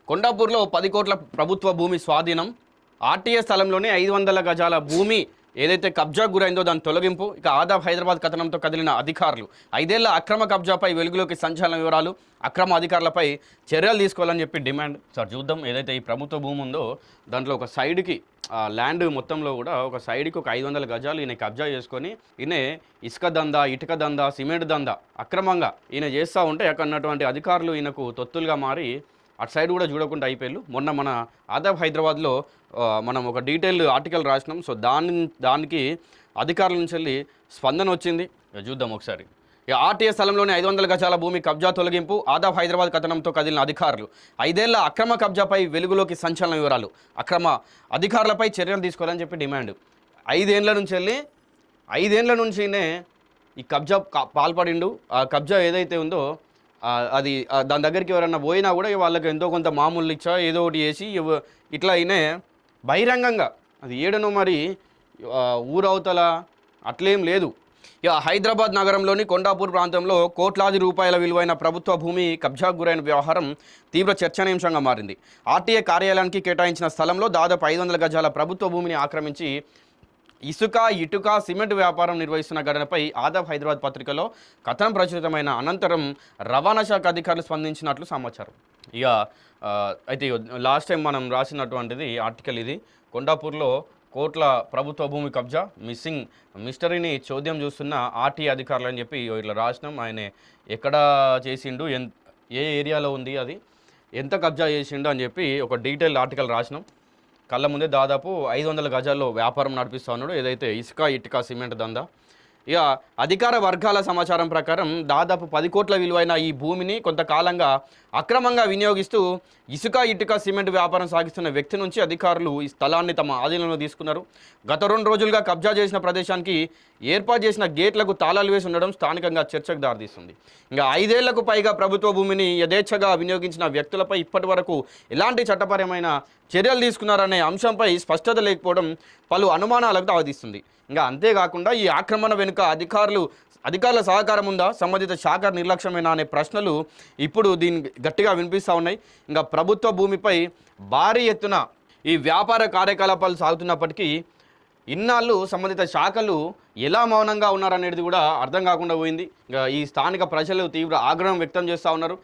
కొండాపూర్లో 10 కోట్ల ప్రభుత్వ భూమి స్వాధీనం. ఆర్టీఏ స్థలంలోనే 500 గజాల భూమి ఏదైతే కబ్జాకు గురైందో దాని తొలగింపు. ఇక ఆదాబ్ హైదరాబాద్ కథనంతో కదిలిన అధికారులు 5 ఏళ్ల అక్రమ కబ్జాపై వెలుగులోకి సంచలన వివరాలు. అక్రమ అధికారులపై చర్యలు తీసుకోవాలని చెప్పి డిమాండ్. సార్ చూద్దాం, ఏదైతే ఈ ప్రభుత్వ భూమి ఉందో దాంట్లో ఒక సైడ్కి ల్యాండ్ మొత్తంలో కూడా ఒక సైడ్కి ఒక 500 గజాలు ఈయన కబ్జా చేసుకొని ఈయన ఇసుక దందా, ఇటుక దందా, సిమెంట్ దందా అక్రమంగా ఈయన చేస్తూ ఉంటే అక్కడ ఉన్నటువంటి అధికారులు ఈయనకు తొత్తులుగా మారి అటు సైడ్ కూడా చూడకుండా అయిపోయారు. మొన్న మన ఆదాబ్ హైదరాబాద్లో మనం ఒక డీటెయిల్ ఆర్టికల్ రాసినాం. సో దానికి అధికారుల నుంచి వెళ్ళి స్పందన వచ్చింది. చూద్దాం ఒకసారి. ఆర్టీఏ స్థలంలోని 500 గజాల భూమి కబ్జా తొలగింపు. ఆదాబ్ హైదరాబాద్ కథనంతో కదిలిన అధికారులు 5 ఏళ్ల అక్రమ కబ్జాపై వెలుగులోకి సంచలన వివరాలు. అక్రమ అధికారులపై చర్యలు తీసుకోవాలని చెప్పి డిమాండ్. 5 ఏళ్ల నుంచినే ఈ కబ్జా పాల్పడిండు. ఆ కబ్జా ఏదైతే ఉందో అది దాని దగ్గరికి ఎవరన్నా పోయినా కూడా వాళ్ళకి ఎంతో కొంత మామూలు ఇచ్చా ఏదో ఒకటి చేసి ఇట్లా అయినే బహిరంగంగా అది ఏడనో మరి ఊరవతల అట్లేం లేదు. ఇక హైదరాబాద్ నగరంలోని కొండాపూర్ ప్రాంతంలో కోట్లాది రూపాయల విలువైన ప్రభుత్వ భూమి కబ్జాకు గురైన వ్యవహారం తీవ్ర చర్చనీయాంశంగా మారింది. ఆర్టీఏ కార్యాలయానికి కేటాయించిన స్థలంలో దాదాపు 500 గజాల ప్రభుత్వ భూమిని ఆక్రమించి ఇసుక, ఇటుక, సిమెంట్ వ్యాపారం నిర్వహిస్తున్న ఘటనపై ఆదాబ్ హైదరాబాద్ పత్రికలో కథనం ప్రచురితమైన అనంతరం రవాణా శాఖ అధికారులు స్పందించినట్లు సమాచారం. ఇక అయితే లాస్ట్ టైం మనం రాసినటువంటిది ఆర్టికల్ ఇది. కొండాపూర్లో కోట్ల ప్రభుత్వ భూమి కబ్జా మిస్సింగ్ మిస్టరీని చోద్యం చూస్తున్న ఆర్టీఏ అధికారులు అని చెప్పి ఇట్లా రాసినాం. ఆయన ఎక్కడ చేసిండు, ఏ ఏరియాలో ఉంది, అది ఎంత కబ్జా చేసిండు అని చెప్పి ఒక డీటెయిల్ ఆర్టికల్ రాసినాం. కళ్ళ ముందే దాదాపు 500 గజాల్లో వ్యాపారం నడిపిస్తూ ఉన్నాడు, ఏదైతే ఇసుక, ఇటుక, సిమెంట్ దందా. ఇక అధికార వర్గాల సమాచారం ప్రకారం దాదాపు 10 కోట్ల విలువైన ఈ భూమిని కొంతకాలంగా అక్రమంగా వినియోగిస్తూ ఇసుక, ఇటుక, సిమెంట్ వ్యాపారం సాగిస్తున్న వ్యక్తి నుంచి అధికారులు ఈ స్థలాన్ని తమ ఆధీనంలో తీసుకున్నారు. గత 2 రోజులుగా కబ్జా చేసిన ప్రదేశానికి ఏర్పాటు చేసిన గేట్లకు తాళాలు వేసి ఉండడం స్థానికంగా చర్చకు దారితీస్తుంది. ఇంకా 5 ఏళ్లకు పైగా ప్రభుత్వ భూమిని యథేచ్ఛగా వినియోగించిన వ్యక్తులపై ఇప్పటి వరకు ఎలాంటి చట్టపరమైన చర్యలు తీసుకున్నారనే అంశంపై స్పష్టత లేకపోవడం పలు అనుమానాలకు దారితీస్తుంది. ఇంకా అంతేకాకుండా ఈ ఆక్రమణ వెనుక అధికారుల సహకారం ఉందా, సంబంధిత శాఖ నిర్లక్ష్యమేనా అనే ప్రశ్నలు ఇప్పుడు దీన్ని గట్టిగా వినిపిస్తూ ఉన్నాయి. ఇంకా ప్రభుత్వ భూమిపై భారీ ఎత్తున ఈ వ్యాపార కార్యకలాపాలు సాగుతున్నప్పటికీ ఇన్నాళ్ళు సంబంధిత శాఖలు ఎలా మౌనంగా ఉన్నారనేది కూడా అర్థం కాకుండా పోయింది. ఇంకా ఈ స్థానిక ప్రజలు తీవ్ర ఆగ్రహం వ్యక్తం చేస్తూ ఉన్నారు.